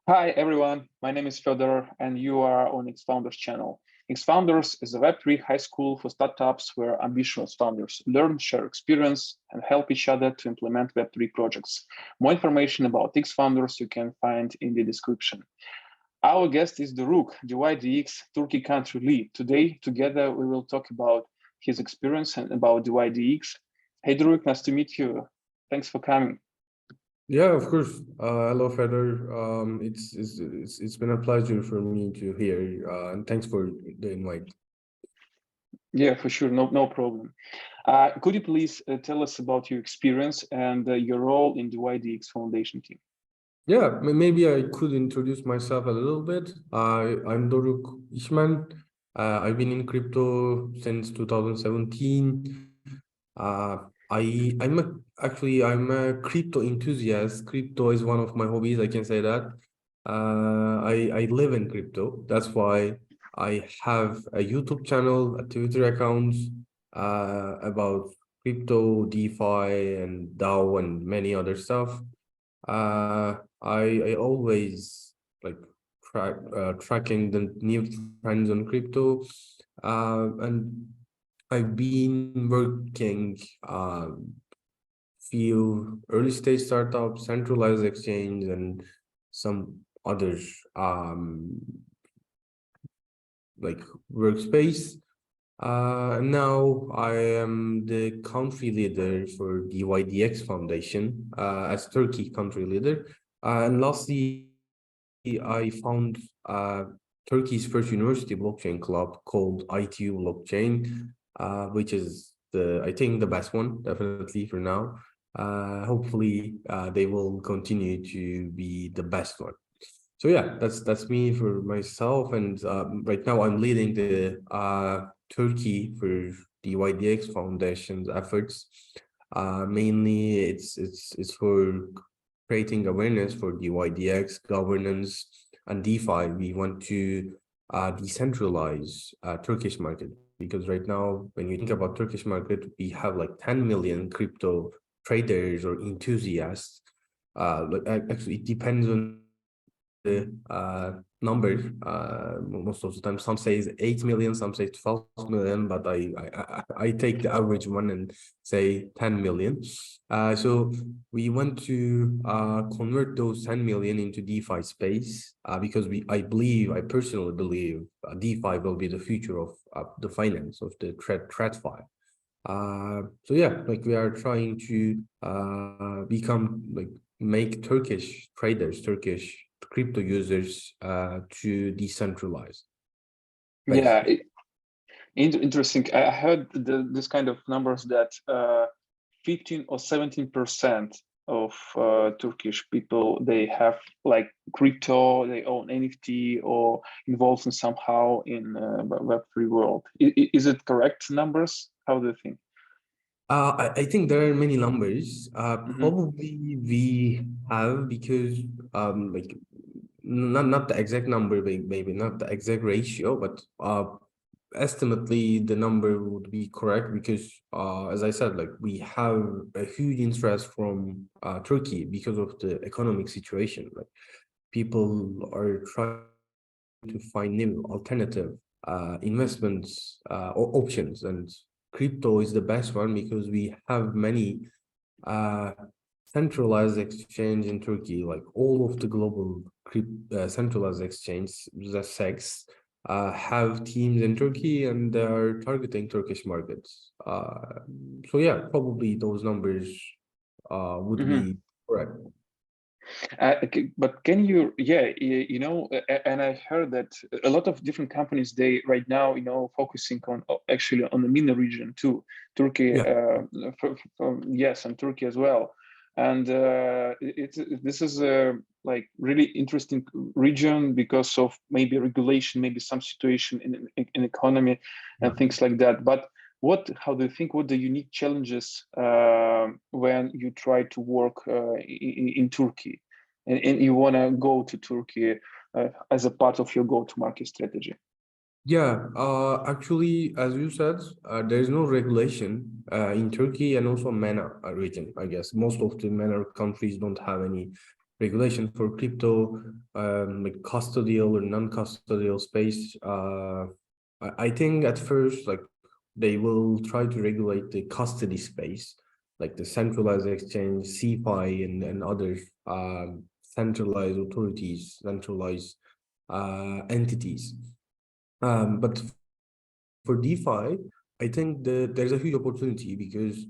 Hi everyone, my name is Fedor and you are on X Founders channel. X Founders is a Web3 high school for startups where ambitious founders learn, share experience, and help each other to implement Web3 projects. More information about X Founders you can find in the description. Our guest is Doruk, dYdX Turkey country lead. Today, together, we will talk about his experience and about dYdX. Hey Doruk, nice to meet you. Thanks for coming. Yeah, of course. Hello, Fedor. It's been a pleasure for me to hear, and thanks for the invite. Yeah, for sure, no problem. Could you please tell us about your experience and your role in the dYdX Foundation team? Yeah, maybe I could introduce myself a little bit. I'm Doruk Işmen. I've been in crypto since 2017. I'm a crypto enthusiast. Crypto is one of my hobbies, I can say that. I live in crypto. That's why I have a YouTube channel, a Twitter account about crypto, DeFi, and DAO, and many other stuff. I always like tracking the new trends on crypto, and I've been working few early stage startups, centralized exchange, and some other like workspace. Now I am the country leader for the dYdX Foundation as Turkey country leader. And lastly, I found Turkey's first university blockchain club called ITU Blockchain, which is I think the best one, definitely for now. Hopefully, they will continue to be the best one. So yeah, that's me for myself, and right now I'm leading the Turkey for the dYdX Foundation's efforts. Mainly, it's for creating awareness for the dYdX governance and DeFi. We want to decentralize Turkish market, because right now, when you think about Turkish market, we have like 10 million crypto traders or enthusiasts. Actually, it depends on the number. Most of the time, some say 8 million, some say 12 million, but I take the average one and say 10 million. So we want to convert those 10 million into DeFi space, because I personally believe DeFi will be the future of the finance, of the TradFi. So yeah, like we are trying to make Turkish traders, Turkish crypto users to decentralize. Yeah, interesting. I heard this kind of numbers that 15 or 17% of Turkish people, they have like crypto, they own NFT or involved in somehow in Web3 world. Is it correct numbers? How do you think? I think there are many numbers. Mm-hmm. Probably we have, because like not the exact number, maybe not the exact ratio, but estimately the number would be correct, because as I said, like we have a huge interest from Turkey because of the economic situation. Like people are trying to find new alternative investments or options, and crypto is the best one, because we have many centralized exchange in Turkey. Like all of the global centralized exchange, the SEX, have teams in Turkey, and they are targeting Turkish markets. So yeah, probably those numbers would be correct. But can you, yeah, and I heard that a lot of different companies, they right now, focusing on actually on the MENA region too, Turkey, Yeah. yes, and Turkey as well. And this is a like really interesting region because of maybe regulation, maybe some situation in economy and things like that. But how do you think, what the unique challenges when you try to work in Turkey and you want to go to Turkey as a part of your go-to-market strategy? Yeah, actually, as you said, there is no regulation in Turkey and also MENA region. I guess most of the MENA countries don't have any regulation for crypto, like custodial or non-custodial space. I think at first, like they will try to regulate the custody space, like the centralized exchange, CeFi, and other centralized authorities, centralized entities. But for DeFi, I think that there's a huge opportunity because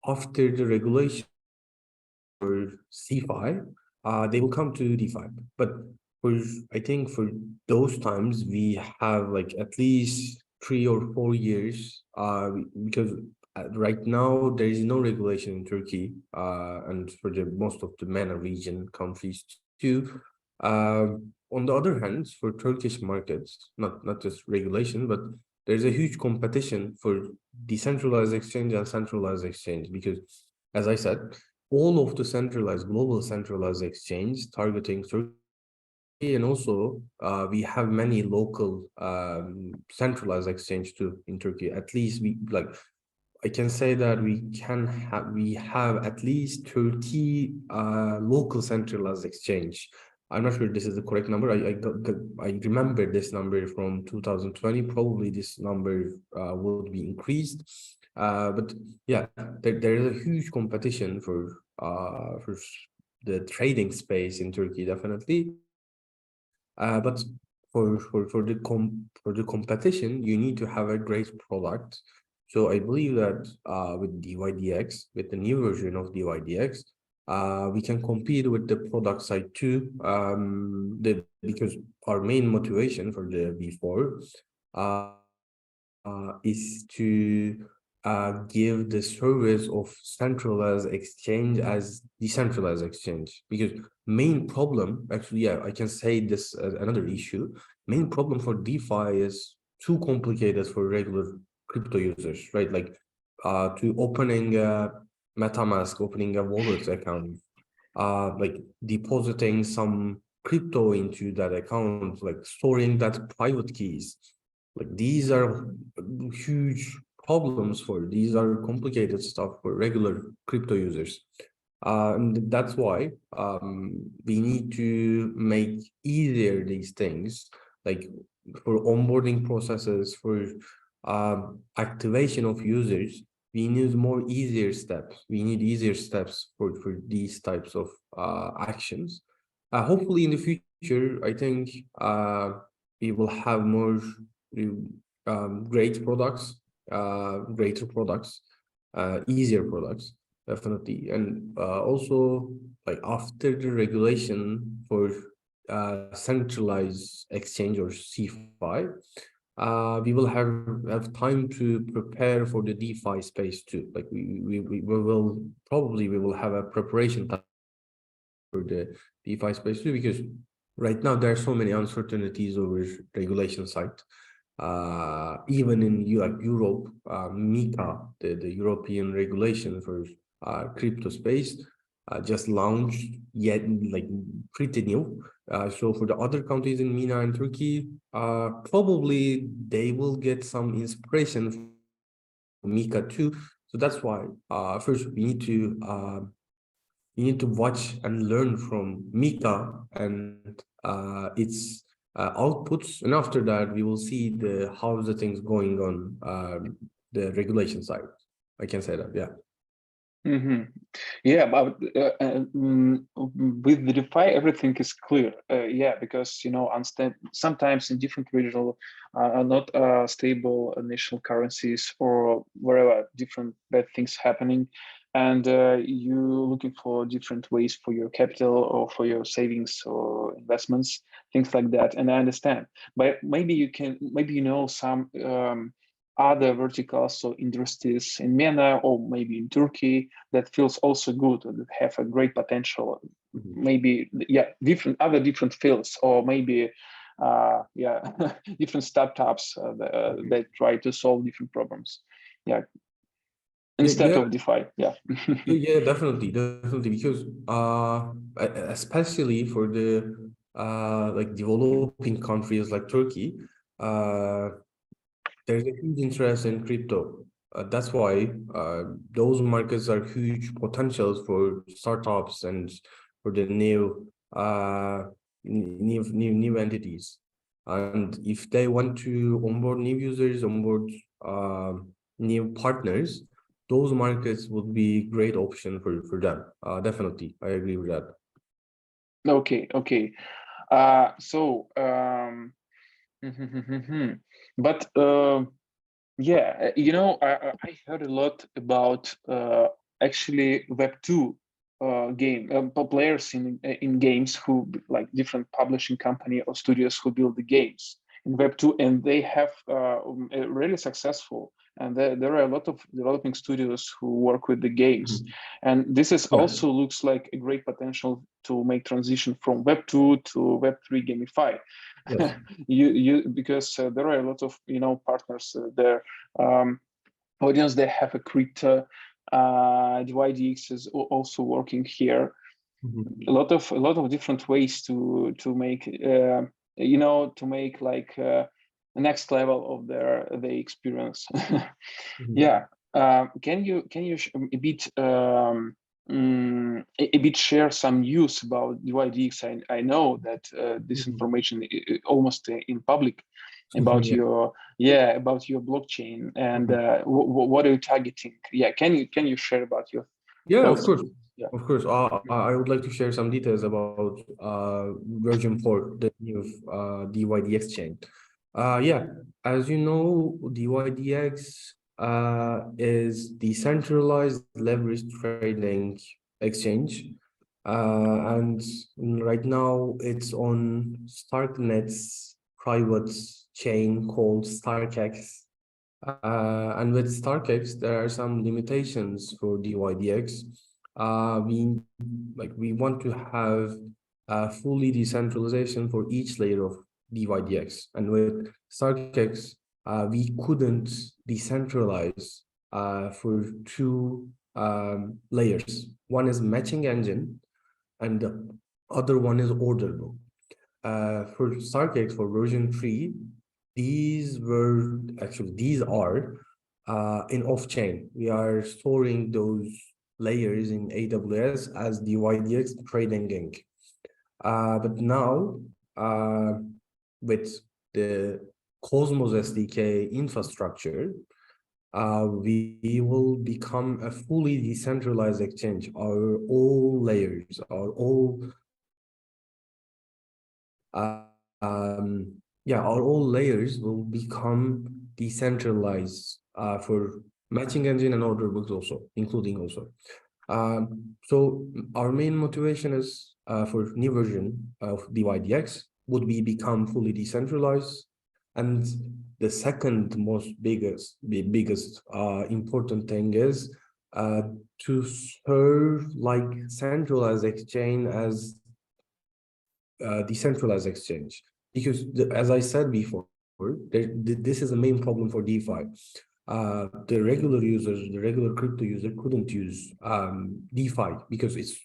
after the regulation for CeFi, they will come to DeFi. But for I think for those times we have like at least 3 or 4 years, because right now there is no regulation in Turkey, and for the most of the MENA region countries too. On the other hand, for Turkish markets, not just regulation, but there's a huge competition for decentralized exchange and centralized exchange because, as I said, all of the centralized, global centralized exchange targeting Turkey, and also we have many local centralized exchange too in Turkey. At least I can say that we have at least 30 local centralized exchange. I'm not sure this is the correct number. I remember this number from 2020. Probably this number would be increased. But yeah, there is a huge competition for the trading space in Turkey, definitely. But for the competition, you need to have a great product. So I believe that with dYdX, with the new version of dYdX, we can compete with the product side too. Because our main motivation for the before is to give the service of centralized exchange as decentralized exchange, because main problem, actually, yeah, I can say this as another issue. Main problem for DeFi is too complicated for regular crypto users, right? Like to opening a MetaMask, opening a wallet account, like depositing some crypto into that account, like storing that private keys. Like these are huge problems these are complicated stuff for regular crypto users. And that's why we need to make easier these things, like for onboarding processes, for activation of users. We need more easier steps. We need easier steps for these types of actions. Hopefully in the future, I think we will have more great products, greater products, easier products, definitely. And also, like after the regulation for centralized exchange or CeFi, we will have time to prepare for the DeFi space too. Like we will probably we will have a preparation time for the DeFi space too, because right now there are so many uncertainties over regulation side. Even in Europe, MiCA, the European regulation for crypto space, just launched, yet like pretty new. So for the other countries in MENA and Turkey, probably they will get some inspiration from MiCA too. So that's why first we need to watch and learn from MiCA and its outputs, and after that we will see how the things going on the regulation side. I can say that, yeah. Mm-hmm. Yeah, but with the DeFi, everything is clear. Yeah, because sometimes in different regional are not stable national currencies, or wherever different bad things happening, and you looking for different ways for your capital or for your savings or investments, things like that. And I understand, but maybe some other verticals or industries in MENA or maybe in Turkey that feels also good and have a great potential. Mm-hmm. Maybe, yeah, different fields, or maybe different startups that try to solve different problems. Yeah, instead of DeFi. Yeah. Yeah, definitely, because especially for the like developing countries like Turkey, there's a huge interest in crypto. That's why those markets are huge potentials for startups and for the new entities. And if they want to onboard new users, onboard new partners, those markets would be great option for them. Definitely, I agree with that. Okay. But yeah, I heard a lot about actually Web2 players in games who, like, different publishing company or studios who build the games in Web2, and they have really successful. And there are a lot of developing studios who work with the games, and this is also looks like a great potential to make transition from Web2 to Web3 gamify. Yes. Because there are a lot of partners there. Audience, they have a crypto. dYdX is also working here. A lot of different ways to make to make like the next level of their experience. Yeah. Can you a bit share some news about dYdX? I know that this information almost in public about your blockchain, and what are you targeting? Yeah, can you share about your Of thoughts? course. Yeah. Of course. I would like to share some details about version 4, the new dYdX chain. Yeah, as you know, dYdX is decentralized leverage trading exchange. And right now it's on Starknet's private chain called StarkX. And with StarkX, there are some limitations for dYdX. We want to have fully decentralization for each layer of dYdX. And with StarkX, we couldn't decentralize for two layers. One is matching engine, and the other one is order book. For StarkX, for version 3, these are in off-chain. We are storing those layers in AWS as dYdX trading Inc. But now, with the Cosmos SDK infrastructure, we will become a fully decentralized exchange. Our all layers, our all layers will become decentralized for matching engine and order books also, including also. So our main motivation is for new version of dYdX would be become fully decentralized. And the second most biggest important thing is to serve like centralized exchange as decentralized exchange, because as I said before, this is the main problem for DeFi. The regular crypto user couldn't use DeFi because it's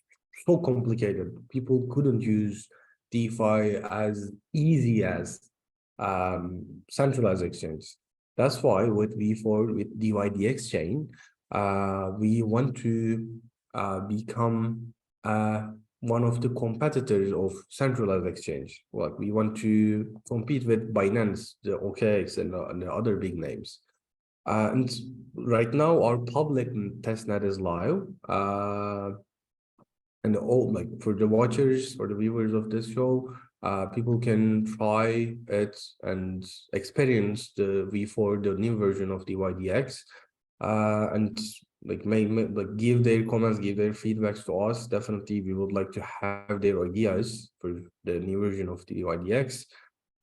so complicated. People couldn't use DeFi as easy as centralized exchange. That's why with V4, with dYdX chain, we want to become one of the competitors of centralized exchange. Like we want to compete with Binance, the OKX, and the other big names. And right now, our public testnet is live. And all, like, for the watchers or the viewers of this show, people can try it and experience the V4, the new version of dYdX, and like give their comments, give their feedbacks to us. Definitely, we would like to have their ideas for the new version of dYdX.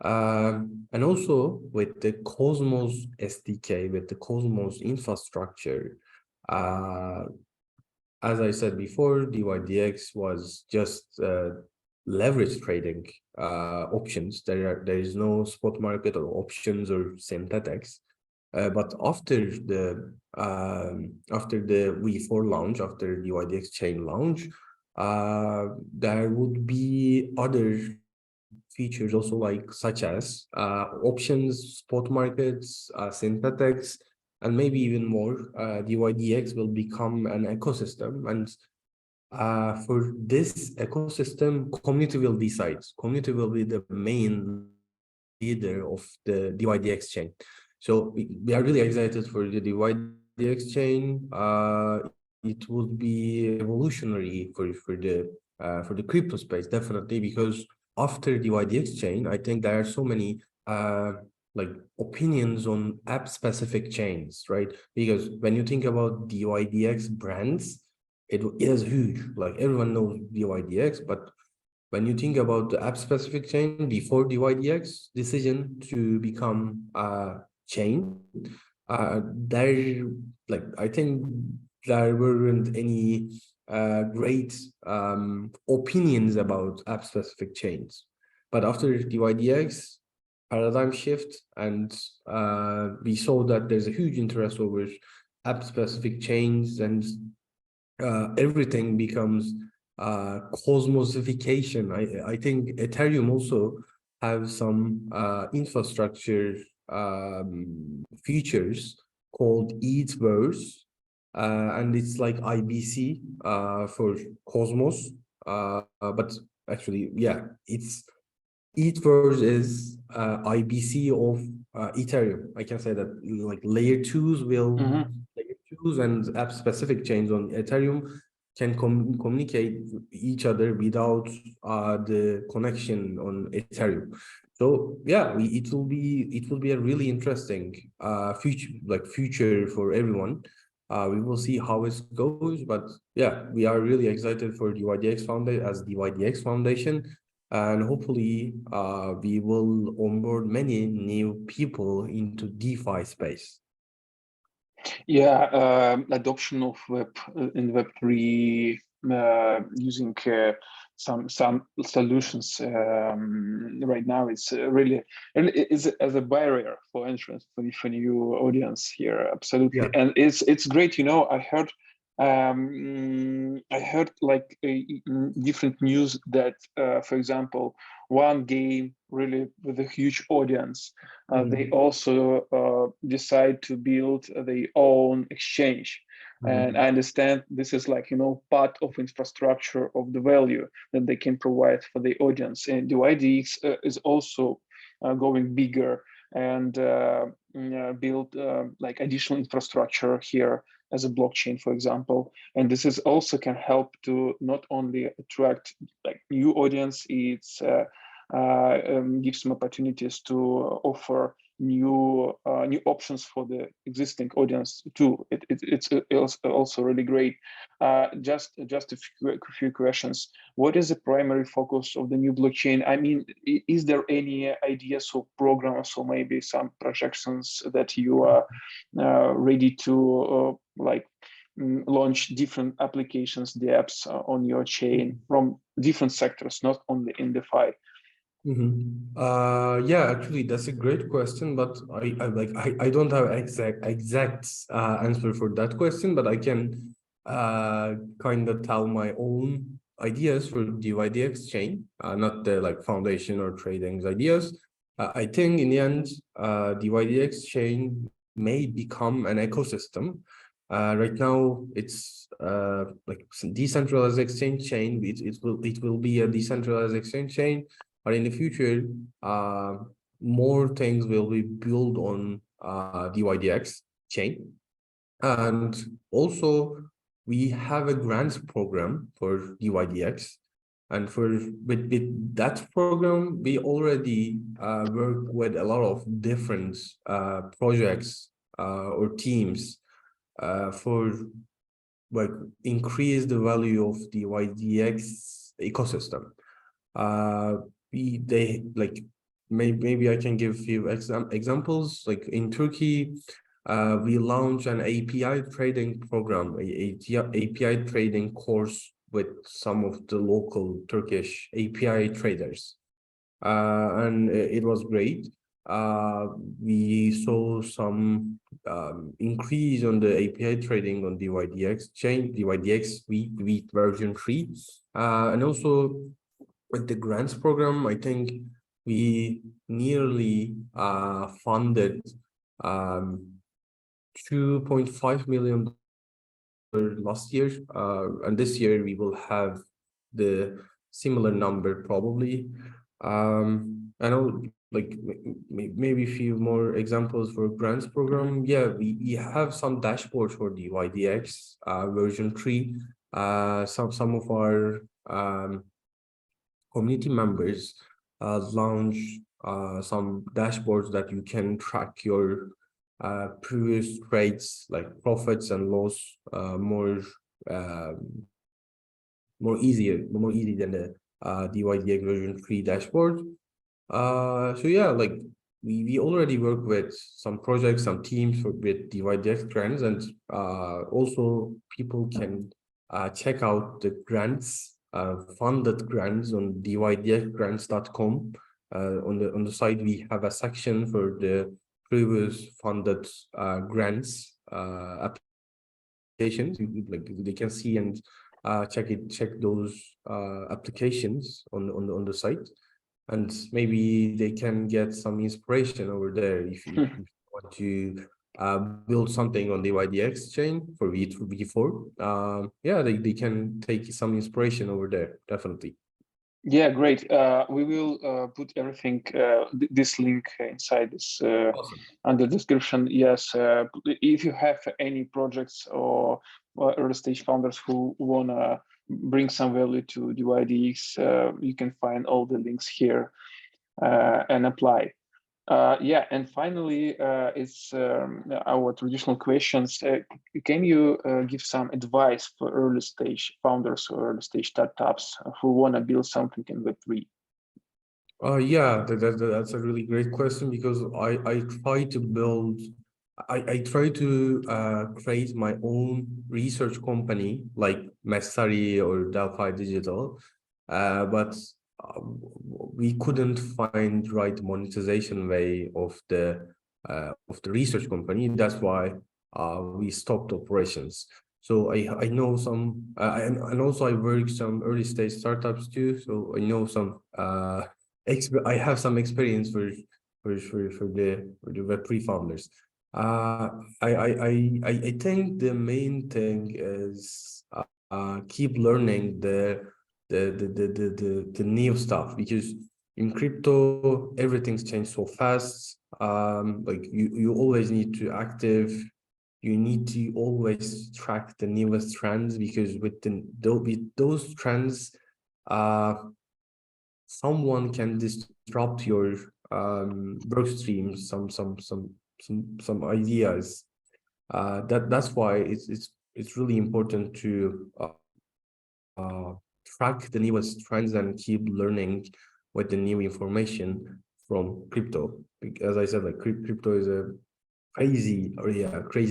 And also with the Cosmos SDK, with the Cosmos infrastructure, as I said before, dYdX was just leverage trading options. There is no spot market or options or synthetics. But after the V4 launch, after dYdX chain launch, there would be other features also, like such as options, spot markets, synthetics, and maybe even more. dYdX will become an ecosystem, and For this ecosystem, community will decide. Community will be the main leader of the dYdX chain. So we are really excited for the dYdX chain. It would be evolutionary for the crypto space, definitely, because after dYdX chain, I think there are so many like opinions on app specific chains, right? Because when you think about dYdX brands, it is huge. Like everyone knows dYdX, but when you think about the app specific chain before dYdX decision to become a chain, there, like, I think there weren't any great opinions about app specific chains. But after dYdX, paradigm shift, and we saw that there's a huge interest over app specific chains, and everything becomes cosmosification. I think Ethereum also have some infrastructure features called ETHverse, and it's like IBC for Cosmos, but actually, yeah, it's ETHverse is IBC of Ethereum. I can say that, like, layer twos will layer twos and app specific chains on Ethereum can communicate with each other without the connection on Ethereum. So yeah, it will be a really interesting future for everyone. We will see how it goes, but yeah, we are really excited for dYdX Foundation as dYdX Foundation, and hopefully we will onboard many new people into DeFi space. Yeah, adoption of in Web3 using some solutions right now, it's really is as a barrier for entrance for new audience here. Absolutely, Yeah. and it's great. You know, I heard like different news that, for example, one game really with a huge audience, they also decide to build their own exchange. And I understand this is like, you know, part of infrastructure of the value that they can provide for the audience. And dYdX is also going bigger and build like additional infrastructure here as a blockchain, for example. And this is also can help to not only attract like new audience, it's gives some opportunities to offer new options for the existing audience too. It's also really great. Just a few questions. What is the primary focus of the new blockchain? I mean, is there any ideas or programs or maybe some projections that you are ready to launch different applications, the apps on your chain from different sectors, not only in DeFi? Yeah, actually, that's a great question, but I don't have exact answer for that question, but I can kind of tell my own ideas for dYdX chain, not the like foundation or trading's ideas. I think in the end, dYdX chain may become an ecosystem. Right now, it's like decentralized exchange chain. It will be a decentralized exchange chain, but in the future, more things will be built on dYdX chain. And also, we have a grants program for dYdX. And with that program, we already work with a lot of different projects or teams for like increase the value of the dYdX ecosystem. They like maybe I can give you examples. Like in Turkey, we launched an API trading program, a API trading course with some of the local Turkish API traders, and it was great. We saw some increase on the API trading on dYdX chain, dYdX v version 3, and also with the grants program, I think we nearly funded $2.5 million last year, and this year we will have the similar number probably. I know, like maybe a few more examples for grants program. Yeah, we have some dashboards for the dYdX version 3. Some of our community members launch some dashboards that you can track your previous trades, like profits and loss, more easy than the dYdX version 3 dashboard. So yeah, like we already work with some projects, some teams with dYdX grants, and also people can check out the grants, funded grants on dYdXgrants.com. On the site, we have a section for the previous funded grants applications. Like they can see and check those applications on the site, and maybe they can get some inspiration over there if you want to build something on the dYdX chain for V4. Yeah, they can take some inspiration over there, definitely. Yeah, great. We will put everything, this link inside this Awesome. under description. Yes, if you have any projects or early stage founders who wanna bring some value to dYdX, you can find all the links here and apply. Yeah, and finally, it's our traditional questions. Can you give some advice for early stage founders or early stage startups who want to build something in Web3? Yeah, that's a really great question, because I try to build, I try to create my own research company like Messari or Delphi Digital, but we couldn't find right monetization way of the research company. That's why we stopped operations. So I know some, and also I work some early stage startups too. So I know some I have some experience for the Web3 founders. I think the main thing is keep learning the new stuff, because in crypto everything's changed so fast. Like you always need to active. You need to always track the newest trends, because with those trends, someone can disrupt your work streams, some ideas. That's why it's really important to track the newest trends and keep learning with the new information from crypto. As I said, like crypto is a crazy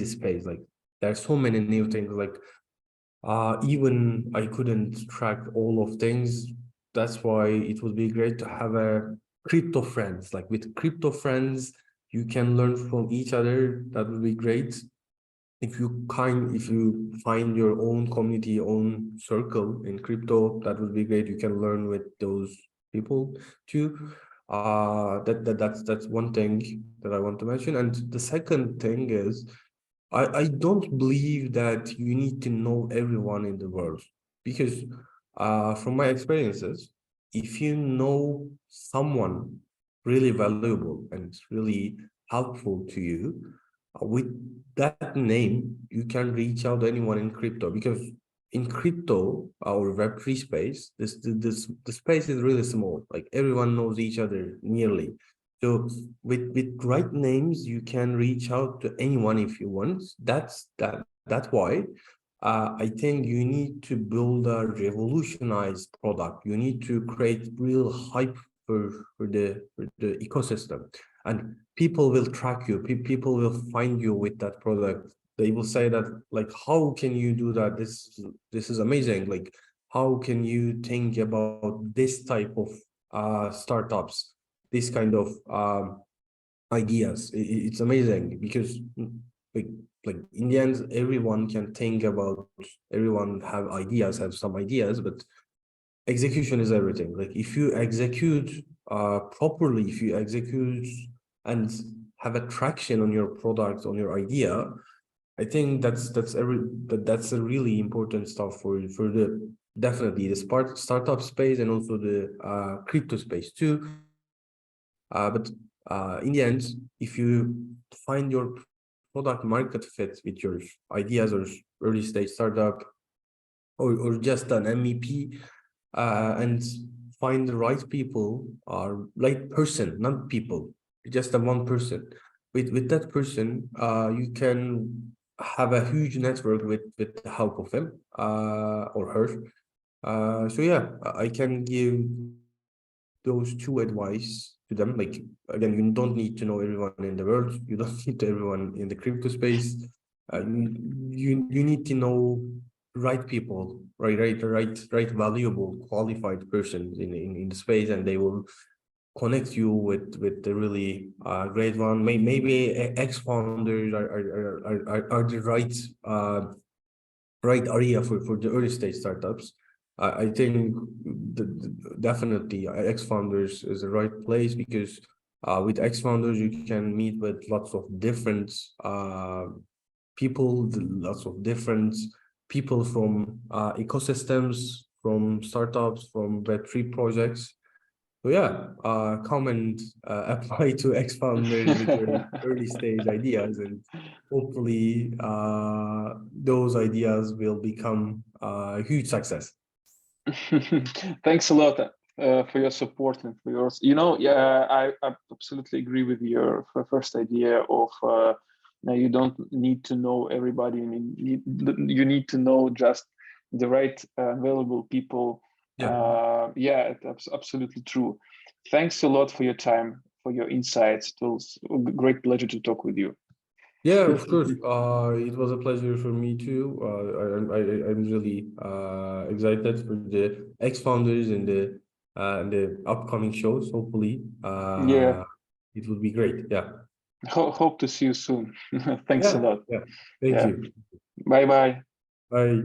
space. Like there's so many new things. Like even I couldn't track all of things. That's why it would be great to have a crypto friends. Like with crypto friends, you can learn from each other. That would be great. If you find your own community, own circle in crypto, that would be great. You can learn with those people too. That's one thing that I want to mention. And the second thing is, I don't believe that you need to know everyone in the world, because from my experiences, if you know someone really valuable and really helpful to you, with that name, you can reach out to anyone in crypto, because in crypto or Web3 space, the space is really small. Like everyone knows each other nearly. So with right names, you can reach out to anyone if you want. That's why I think you need to build a revolutionized product. You need to create real hype for the ecosystem, and people will track you. People will find you with that product. They will say that, like, how can you do that? This is amazing. Like, how can you think about this type of startups, this kind of ideas? It's amazing, because like in the end, everyone can think about, everyone have some ideas, but execution is everything. Like if you execute properly, if you execute and have a traction on your product, on your idea, I think that's a really important stuff for the definitely the startup space and also the crypto space too. But in the end, if you find your product market fit with your ideas or early stage startup or just an MVP, and find the right people or right person, not people, just a one person. With that person, you can have a huge network with the help of him or her. So yeah, I can give those two advice to them. Like again, you don't need to know everyone in the world. You don't need to everyone in the crypto space. You need to know right people, right valuable, qualified persons in the space, and they will connect you with the really great one. Maybe ex-founders are the right area for the early stage startups. I think definitely ex-founders is the right place because with ex-founders you can meet with lots of different people, lots of different people from ecosystems, from startups, from Web3 projects. So yeah, come and apply to ex-founders with your early stage ideas, and hopefully those ideas will become a huge success. Thanks a lot for your support and for yours. Yeah, I absolutely agree with your first idea of now you don't need to know everybody. I mean, you need to know just the right available people. Yeah. Yeah, that's absolutely true. Thanks a lot for your time, for your insights. It was a great pleasure to talk with you. Yeah, of course. It was a pleasure for me too. I'm really excited for the ex-founders and the upcoming shows. Hopefully, Yeah, it will be great. Yeah. hope to see you soon. Thanks a Yeah. lot. Yeah. Thank Yeah, you. bye bye. Bye.